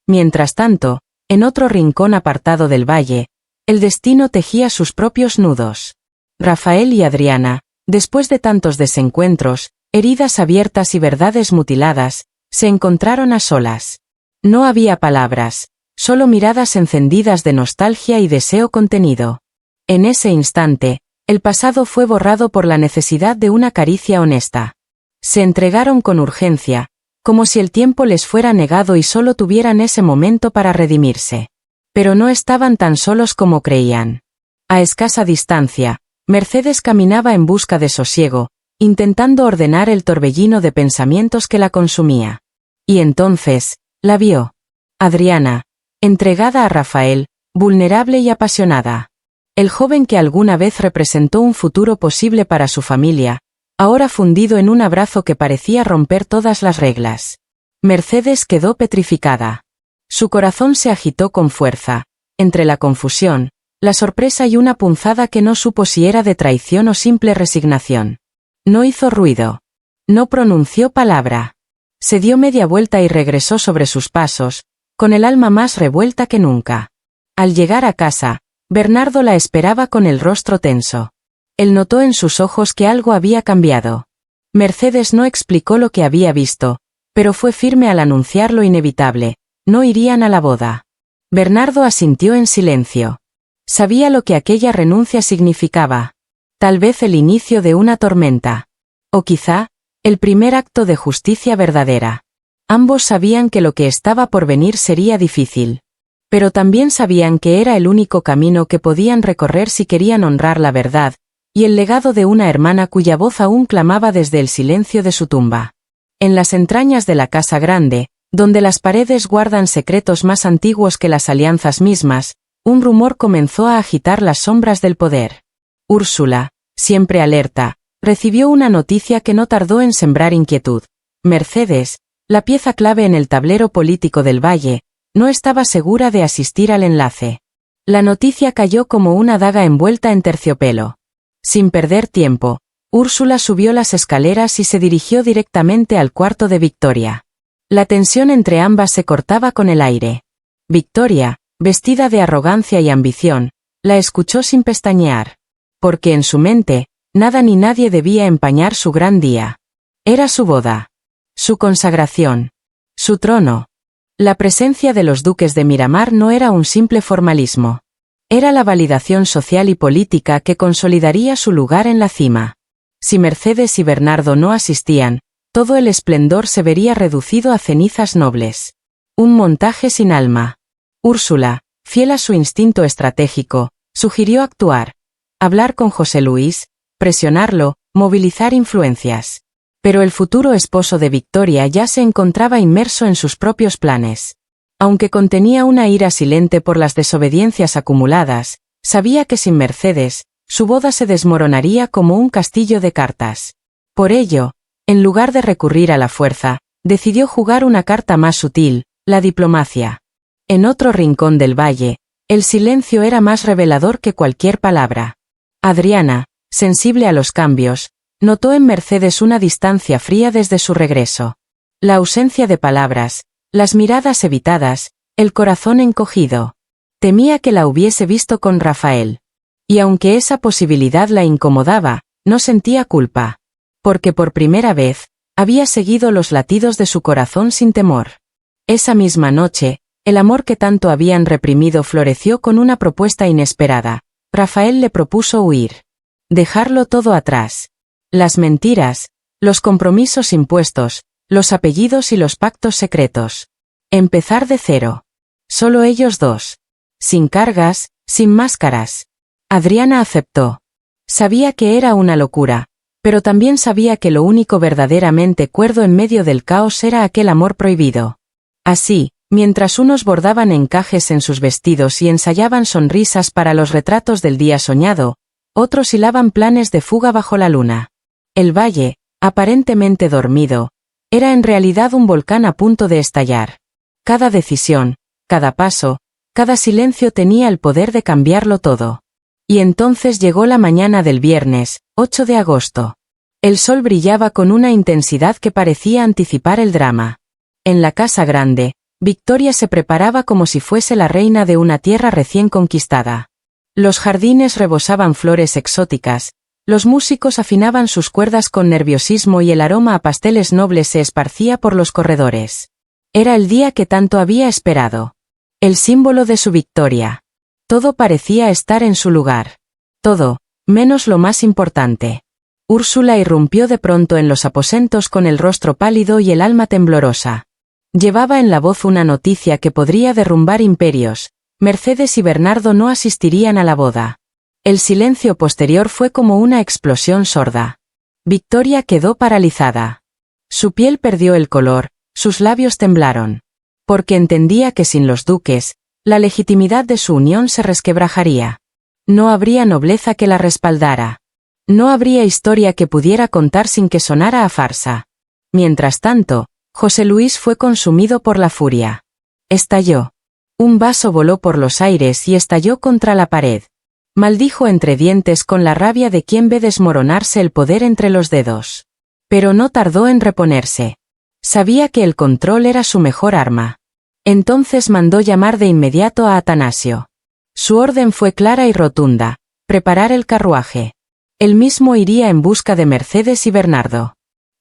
Mientras tanto, en otro rincón apartado del valle, el destino tejía sus propios nudos. Rafael y Adriana, después de tantos desencuentros, heridas abiertas y verdades mutiladas, se encontraron a solas. No había palabras, solo miradas encendidas de nostalgia y deseo contenido. En ese instante, el pasado fue borrado por la necesidad de una caricia honesta. Se entregaron con urgencia, como si el tiempo les fuera negado y solo tuvieran ese momento para redimirse. Pero no estaban tan solos como creían. A escasa distancia, Mercedes caminaba en busca de sosiego, intentando ordenar el torbellino de pensamientos que la consumía. Y entonces, la vio. Adriana, entregada a Rafael, vulnerable y apasionada. El joven que alguna vez representó un futuro posible para su familia, ahora fundido en un abrazo que parecía romper todas las reglas. Mercedes quedó petrificada. Su corazón se agitó con fuerza, entre la confusión, la sorpresa y una punzada que no supo si era de traición o simple resignación. No hizo ruido. No pronunció palabra. Se dio media vuelta y regresó sobre sus pasos, con el alma más revuelta que nunca. Al llegar a casa, Bernardo la esperaba con el rostro tenso. Él notó en sus ojos que algo había cambiado. Mercedes no explicó lo que había visto, pero fue firme al anunciar lo inevitable: no irían a la boda. Bernardo asintió en silencio. Sabía lo que aquella renuncia significaba. Tal vez el inicio de una tormenta. O quizá, el primer acto de justicia verdadera. Ambos sabían que lo que estaba por venir sería difícil. Pero también sabían que era el único camino que podían recorrer si querían honrar la verdad, y el legado de una hermana cuya voz aún clamaba desde el silencio de su tumba. En las entrañas de la casa grande, donde las paredes guardan secretos más antiguos que las alianzas mismas, un rumor comenzó a agitar las sombras del poder. Úrsula, siempre alerta, recibió una noticia que no tardó en sembrar inquietud. Mercedes, la pieza clave en el tablero político del valle, no estaba segura de asistir al enlace. La noticia cayó como una daga envuelta en terciopelo. Sin perder tiempo, Úrsula subió las escaleras y se dirigió directamente al cuarto de Victoria. La tensión entre ambas se cortaba con el aire. Victoria, vestida de arrogancia y ambición, la escuchó sin pestañear. Porque en su mente, nada ni nadie debía empañar su gran día. Era su boda. Su consagración. Su trono. La presencia de los duques de Miramar no era un simple formalismo. Era la validación social y política que consolidaría su lugar en la cima. Si Mercedes y Bernardo no asistían, todo el esplendor se vería reducido a cenizas nobles. Un montaje sin alma. Úrsula, fiel a su instinto estratégico, sugirió actuar. Hablar con José Luis, presionarlo, movilizar influencias. Pero el futuro esposo de Victoria ya se encontraba inmerso en sus propios planes. Aunque contenía una ira silente por las desobediencias acumuladas, sabía que sin Mercedes, su boda se desmoronaría como un castillo de cartas. Por ello, en lugar de recurrir a la fuerza, decidió jugar una carta más sutil, la diplomacia. En otro rincón del valle, el silencio era más revelador que cualquier palabra. Adriana, sensible a los cambios, notó en Mercedes una distancia fría desde su regreso. La ausencia de palabras, las miradas evitadas, el corazón encogido. Temía que la hubiese visto con Rafael. Y aunque esa posibilidad la incomodaba, no sentía culpa. Porque por primera vez, había seguido los latidos de su corazón sin temor. Esa misma noche, El amor que tanto habían reprimido floreció con una propuesta inesperada. Rafael le propuso huir. Dejarlo todo atrás. Las mentiras, los compromisos impuestos, los apellidos y los pactos secretos. Empezar de cero. Solo ellos dos. Sin cargas, sin máscaras. Adriana aceptó. Sabía que era una locura, pero también sabía que lo único verdaderamente cuerdo en medio del caos era aquel amor prohibido. Así, mientras unos bordaban encajes en sus vestidos y ensayaban sonrisas para los retratos del día soñado, otros hilaban planes de fuga bajo la luna. El valle, aparentemente dormido, era en realidad un volcán a punto de estallar. Cada decisión, cada paso, cada silencio tenía el poder de cambiarlo todo. Y entonces llegó la mañana del viernes, 8 de agosto. El sol brillaba con una intensidad que parecía anticipar el drama. En la casa grande, Victoria se preparaba como si fuese la reina de una tierra recién conquistada. Los jardines rebosaban flores exóticas, los músicos afinaban sus cuerdas con nerviosismo y el aroma a pasteles nobles se esparcía por los corredores. Era el día que tanto había esperado. El símbolo de su victoria. Todo parecía estar en su lugar. Todo, menos lo más importante. Úrsula irrumpió de pronto en los aposentos con el rostro pálido y el alma temblorosa. Llevaba en la voz una noticia que podría derrumbar imperios. Mercedes y Bernardo no asistirían a la boda. El silencio posterior fue como una explosión sorda. Victoria quedó paralizada. Su piel perdió el color, sus labios temblaron. Porque entendía que sin los duques, la legitimidad de su unión se resquebrajaría. No habría nobleza que la respaldara. No habría historia que pudiera contar sin que sonara a farsa. Mientras tanto, José Luis fue consumido por la furia. Estalló. Un vaso voló por los aires y estalló contra la pared. Maldijo entre dientes con la rabia de quien ve desmoronarse el poder entre los dedos. Pero no tardó en reponerse. Sabía que el control era su mejor arma. Entonces mandó llamar de inmediato a Atanasio. Su orden fue clara y rotunda: preparar el carruaje. Él mismo iría en busca de Mercedes y Bernardo.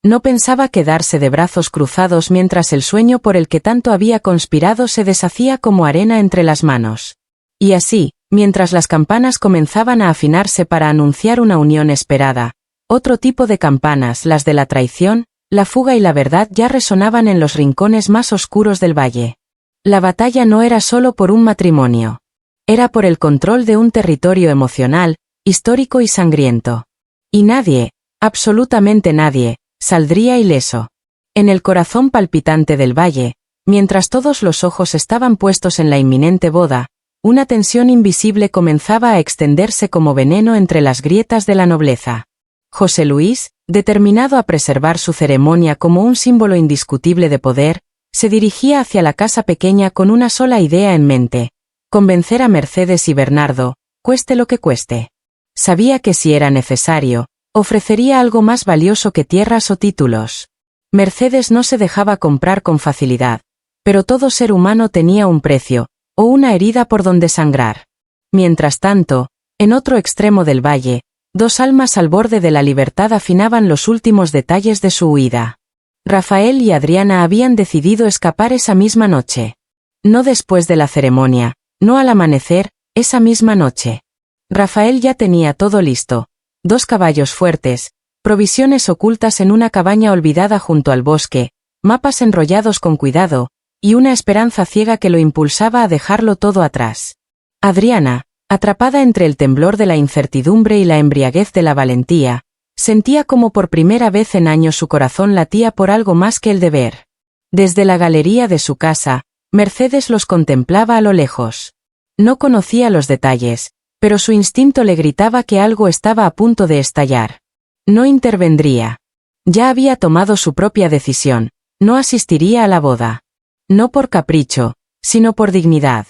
No pensaba quedarse de brazos cruzados mientras el sueño por el que tanto había conspirado se deshacía como arena entre las manos. Y así, mientras las campanas comenzaban a afinarse para anunciar una unión esperada, otro tipo de campanas, las de la traición, la fuga y la verdad, ya resonaban en los rincones más oscuros del valle. La batalla no era solo por un matrimonio. Era por el control de un territorio emocional, histórico y sangriento. Y nadie, absolutamente nadie, saldría ileso. En el corazón palpitante del valle, mientras todos los ojos estaban puestos en la inminente boda, una tensión invisible comenzaba a extenderse como veneno entre las grietas de la nobleza. José Luis, determinado a preservar su ceremonia como un símbolo indiscutible de poder, se dirigía hacia la casa pequeña con una sola idea en mente: convencer a Mercedes y Bernardo, cueste lo que cueste. Sabía que si era necesario, ofrecería algo más valioso que tierras o títulos. Mercedes no se dejaba comprar con facilidad, pero todo ser humano tenía un precio, o una herida por donde sangrar. Mientras tanto, en otro extremo del valle, dos almas al borde de la libertad afinaban los últimos detalles de su huida. Rafael y Adriana habían decidido escapar esa misma noche. No después de la ceremonia, no al amanecer, esa misma noche. Rafael ya tenía todo listo: 2 caballos fuertes, provisiones ocultas en una cabaña olvidada junto al bosque, mapas enrollados con cuidado, y una esperanza ciega que lo impulsaba a dejarlo todo atrás. Adriana, atrapada entre el temblor de la incertidumbre y la embriaguez de la valentía, sentía como por primera vez en años su corazón latía por algo más que el deber. Desde la galería de su casa, Mercedes los contemplaba a lo lejos. No conocía los detalles, pero su instinto le gritaba que algo estaba a punto de estallar. No intervendría. Ya había tomado su propia decisión: no asistiría a la boda. No por capricho, sino por dignidad.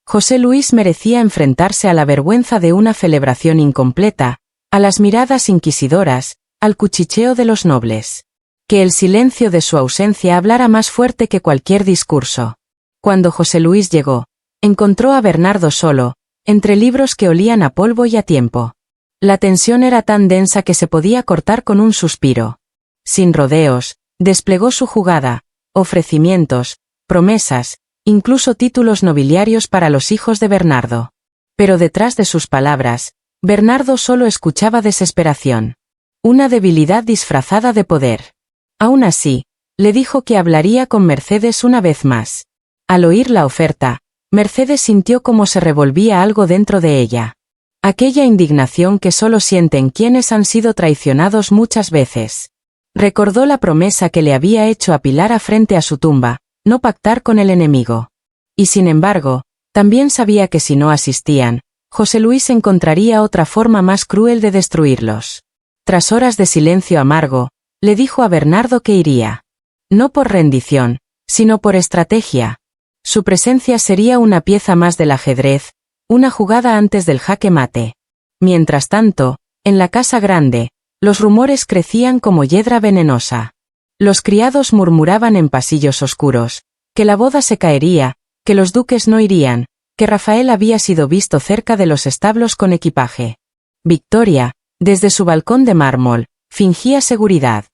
José Luis merecía enfrentarse a la vergüenza de una celebración incompleta, a las miradas inquisidoras, al cuchicheo de los nobles. Que el silencio de su ausencia hablara más fuerte que cualquier discurso. Cuando José Luis llegó, encontró a Bernardo solo, entre libros que olían a polvo y a tiempo. La tensión era tan densa que se podía cortar con un suspiro. Sin rodeos, desplegó su jugada: ofrecimientos, promesas, incluso títulos nobiliarios para los hijos de Bernardo. Pero detrás de sus palabras, Bernardo solo escuchaba desesperación. Una debilidad disfrazada de poder. Aún así, le dijo que hablaría con Mercedes una vez más. Al oír la oferta, Mercedes sintió como se revolvía algo dentro de ella. Aquella indignación que solo sienten quienes han sido traicionados muchas veces. Recordó la promesa que le había hecho a Pilar frente a su tumba, no pactar con el enemigo. Y sin embargo, también sabía que si no asistían, José Luis encontraría otra forma más cruel de destruirlos. Tras horas de silencio amargo, le dijo a Bernardo que iría. No por rendición, sino por estrategia. Su presencia sería una pieza más del ajedrez, una jugada antes del jaque mate. Mientras tanto, en la casa grande, los rumores crecían como hiedra venenosa. Los criados murmuraban en pasillos oscuros, que la boda se caería, que los duques no irían, que Rafael había sido visto cerca de los establos con equipaje. Victoria, desde su balcón de mármol, fingía seguridad.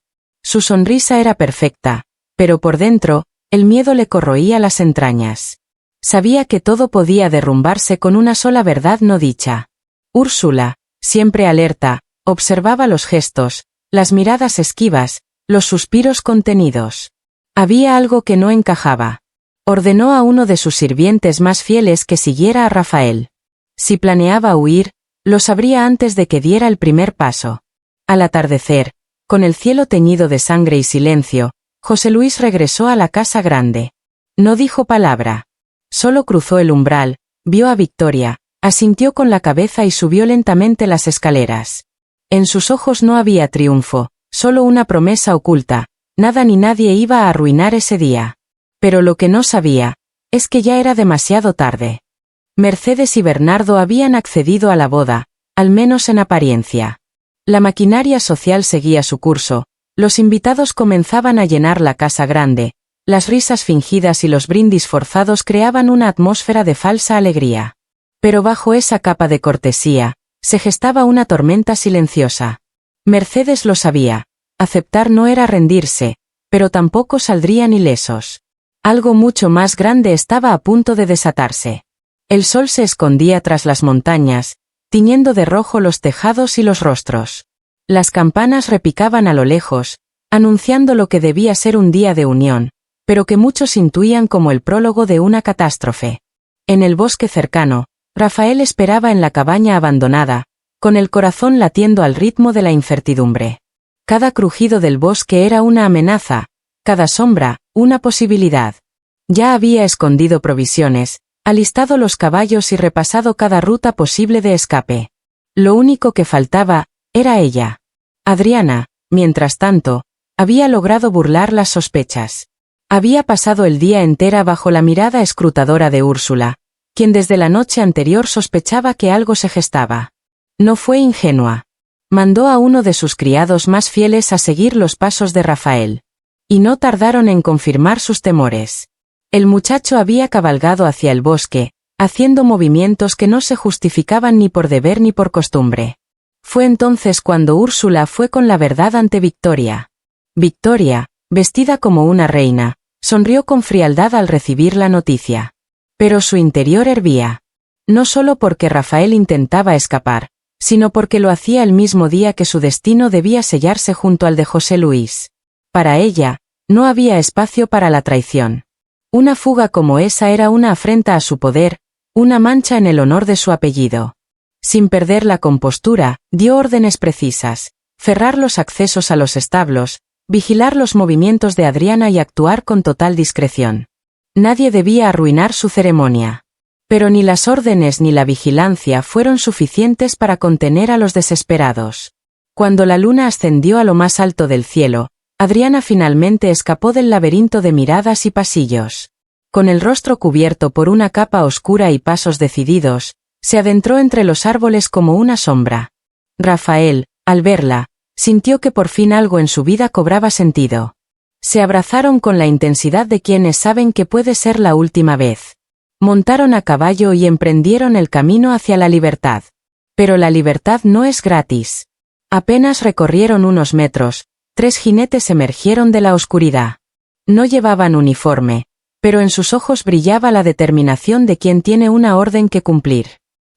Su sonrisa era perfecta, pero por dentro, el miedo le corroía las entrañas. Sabía que todo podía derrumbarse con una sola verdad no dicha. Úrsula, siempre alerta, observaba los gestos, las miradas esquivas, los suspiros contenidos. Había algo que no encajaba. Ordenó a uno de sus sirvientes más fieles que siguiera a Rafael. Si planeaba huir, lo sabría antes de que diera el primer paso. Al atardecer, con el cielo teñido de sangre y silencio, José Luis regresó a la casa grande. No dijo palabra. Solo cruzó el umbral, vio a Victoria, asintió con la cabeza y subió lentamente las escaleras. En sus ojos no había triunfo, solo una promesa oculta, nada ni nadie iba a arruinar ese día. Pero lo que no sabía, es que ya era demasiado tarde. Mercedes y Bernardo habían accedido a la boda, al menos en apariencia. La maquinaria social seguía su curso, los invitados comenzaban a llenar la casa grande, las risas fingidas y los brindis forzados creaban una atmósfera de falsa alegría. Pero bajo esa capa de cortesía, se gestaba una tormenta silenciosa. Mercedes lo sabía, aceptar no era rendirse, pero tampoco saldrían ilesos. Algo mucho más grande estaba a punto de desatarse. El sol se escondía tras las montañas, tiñendo de rojo los tejados y los rostros. Las campanas repicaban a lo lejos, anunciando lo que debía ser un día de unión, pero que muchos intuían como el prólogo de una catástrofe. En el bosque cercano, Rafael esperaba en la cabaña abandonada, con el corazón latiendo al ritmo de la incertidumbre. Cada crujido del bosque era una amenaza, cada sombra, una posibilidad. Ya había escondido provisiones, alistado los caballos y repasado cada ruta posible de escape. Lo único que faltaba, era ella. Adriana, mientras tanto, había logrado burlar las sospechas. Había pasado el día entero bajo la mirada escrutadora de Úrsula, quien desde la noche anterior sospechaba que algo se gestaba. No fue ingenua. Mandó a uno de sus criados más fieles a seguir los pasos de Rafael. Y no tardaron en confirmar sus temores. El muchacho había cabalgado hacia el bosque, haciendo movimientos que no se justificaban ni por deber ni por costumbre. Fue entonces cuando Úrsula fue con la verdad ante Victoria. Victoria, vestida como una reina, sonrió con frialdad al recibir la noticia. Pero su interior hervía. No solo porque Rafael intentaba escapar, sino porque lo hacía el mismo día que su destino debía sellarse junto al de José Luis. Para ella, no había espacio para la traición. Una fuga como esa era una afrenta a su poder, una mancha en el honor de su apellido. Sin perder la compostura, dio órdenes precisas: cerrar los accesos a los establos, vigilar los movimientos de Adriana y actuar con total discreción. Nadie debía arruinar su ceremonia. Pero ni las órdenes ni la vigilancia fueron suficientes para contener a los desesperados. Cuando la luna ascendió a lo más alto del cielo, Adriana finalmente escapó del laberinto de miradas y pasillos. Con el rostro cubierto por una capa oscura y pasos decididos, se adentró entre los árboles como una sombra. Rafael, al verla, sintió que por fin algo en su vida cobraba sentido. Se abrazaron con la intensidad de quienes saben que puede ser la última vez. Montaron a caballo y emprendieron el camino hacia la libertad. Pero la libertad no es gratis. Apenas recorrieron unos metros, 3 jinetes emergieron de la oscuridad. No llevaban uniforme, pero en sus ojos brillaba la determinación de quien tiene una orden que cumplir.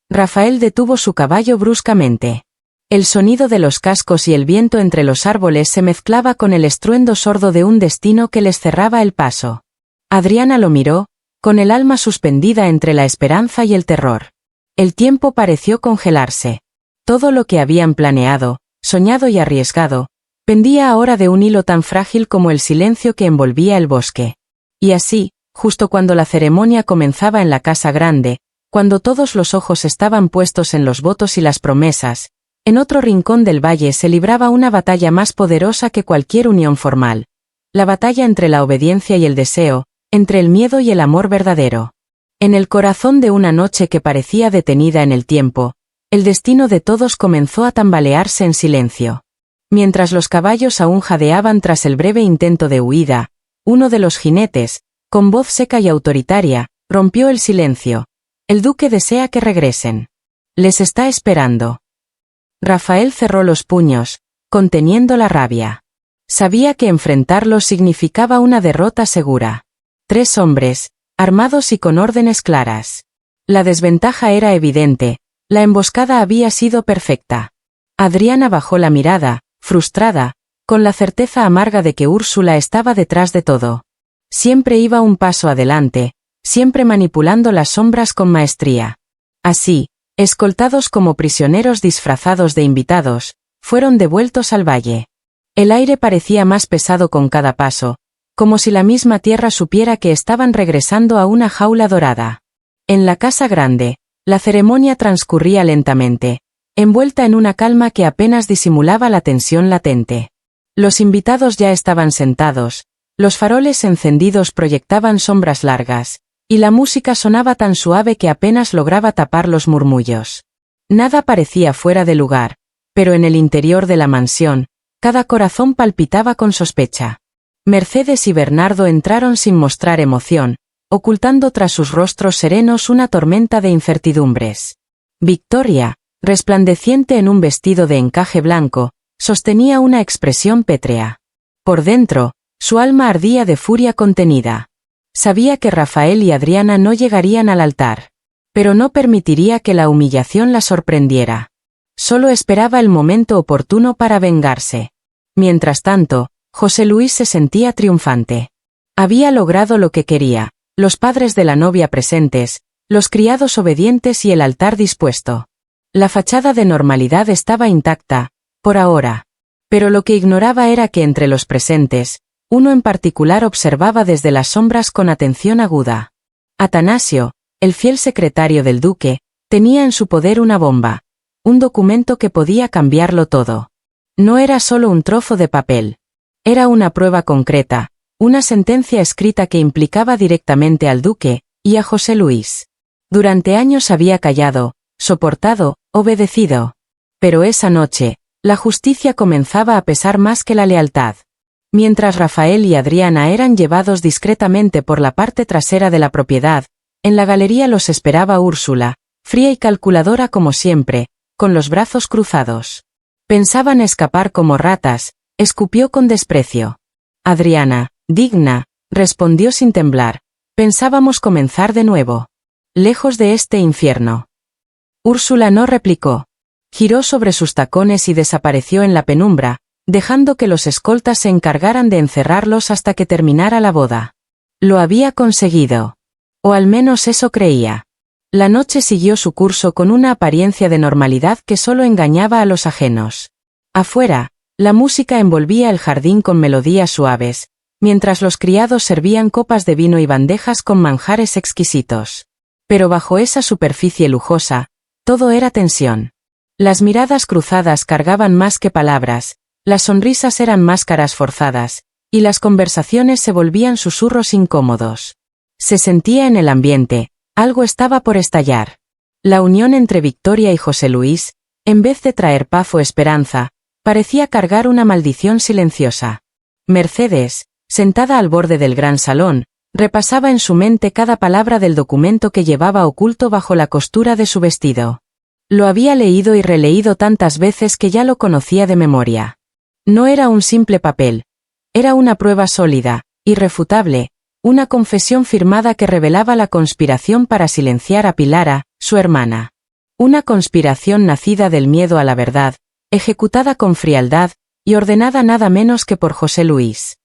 Rafael detuvo su caballo bruscamente. El sonido de los cascos y el viento entre los árboles se mezclaba con el estruendo sordo de un destino que les cerraba el paso. Adriana lo miró, con el alma suspendida entre la esperanza y el terror. El tiempo pareció congelarse. Todo lo que habían planeado, soñado y arriesgado, pendía ahora de un hilo tan frágil como el silencio que envolvía el bosque. Y así, justo cuando la ceremonia comenzaba en la casa grande, cuando todos los ojos estaban puestos en los votos y las promesas, en otro rincón del valle se libraba una batalla más poderosa que cualquier unión formal. La batalla entre la obediencia y el deseo, entre el miedo y el amor verdadero. En el corazón de una noche que parecía detenida en el tiempo, el destino de todos comenzó a tambalearse en silencio. Mientras los caballos aún jadeaban tras el breve intento de huida, uno de los jinetes, con voz seca y autoritaria, rompió el silencio. El duque desea que regresen. Les está esperando. Rafael cerró los puños, conteniendo la rabia. Sabía que enfrentarlos significaba una derrota segura. 3 hombres, armados y con órdenes claras. La desventaja era evidente, la emboscada había sido perfecta. Adriana bajó la mirada, frustrada, con la certeza amarga de que Úrsula estaba detrás de todo. Siempre iba un paso adelante, siempre manipulando las sombras con maestría. Así, escoltados como prisioneros disfrazados de invitados, fueron devueltos al valle. El aire parecía más pesado con cada paso, como si la misma tierra supiera que estaban regresando a una jaula dorada. En la casa grande, la ceremonia transcurría lentamente, envuelta en una calma que apenas disimulaba la tensión latente. Los invitados ya estaban sentados, los faroles encendidos proyectaban sombras largas, y la música sonaba tan suave que apenas lograba tapar los murmullos. Nada parecía fuera de lugar, pero en el interior de la mansión, cada corazón palpitaba con sospecha. Mercedes y Bernardo entraron sin mostrar emoción, ocultando tras sus rostros serenos una tormenta de incertidumbres. Victoria, resplandeciente en un vestido de encaje blanco, sostenía una expresión pétrea. Por dentro, su alma ardía de furia contenida. Sabía que Rafael y Adriana no llegarían al altar. Pero no permitiría que la humillación la sorprendiera. Solo esperaba el momento oportuno para vengarse. Mientras tanto, José Luis se sentía triunfante. Había logrado lo que quería, los padres de la novia presentes, los criados obedientes y el altar dispuesto. La fachada de normalidad estaba intacta, por ahora. Pero lo que ignoraba era que entre los presentes, uno en particular observaba desde las sombras con atención aguda. Atanasio, el fiel secretario del duque, tenía en su poder una bomba, un documento que podía cambiarlo todo. No era solo un trozo de papel. Era una prueba concreta, una sentencia escrita que implicaba directamente al duque, y a José Luis. Durante años había callado, soportado, obedecido. Pero esa noche, la justicia comenzaba a pesar más que la lealtad. Mientras Rafael y Adriana eran llevados discretamente por la parte trasera de la propiedad, en la galería los esperaba Úrsula, fría y calculadora como siempre, con los brazos cruzados. Pensaban escapar como ratas, escupió con desprecio. Adriana, digna, respondió sin temblar, pensábamos comenzar de nuevo. Lejos de este infierno. Úrsula no replicó. Giró sobre sus tacones y desapareció en la penumbra, dejando que los escoltas se encargaran de encerrarlos hasta que terminara la boda. Lo había conseguido. O al menos eso creía. La noche siguió su curso con una apariencia de normalidad que solo engañaba a los ajenos. Afuera, la música envolvía el jardín con melodías suaves, mientras los criados servían copas de vino y bandejas con manjares exquisitos. Pero bajo esa superficie lujosa, todo era tensión. Las miradas cruzadas cargaban más que palabras, las sonrisas eran máscaras forzadas, y las conversaciones se volvían susurros incómodos. Se sentía en el ambiente, algo estaba por estallar. La unión entre Victoria y José Luis, en vez de traer paz o esperanza, parecía cargar una maldición silenciosa. Mercedes, sentada al borde del gran salón, repasaba en su mente cada palabra del documento que llevaba oculto bajo la costura de su vestido. Lo había leído y releído tantas veces que ya lo conocía de memoria. No era un simple papel. Era una prueba sólida, irrefutable, Una confesión firmada que revelaba la conspiración para silenciar a Pilara, su hermana. Una conspiración nacida del miedo a la verdad, ejecutada con frialdad, y ordenada nada menos que por José Luis.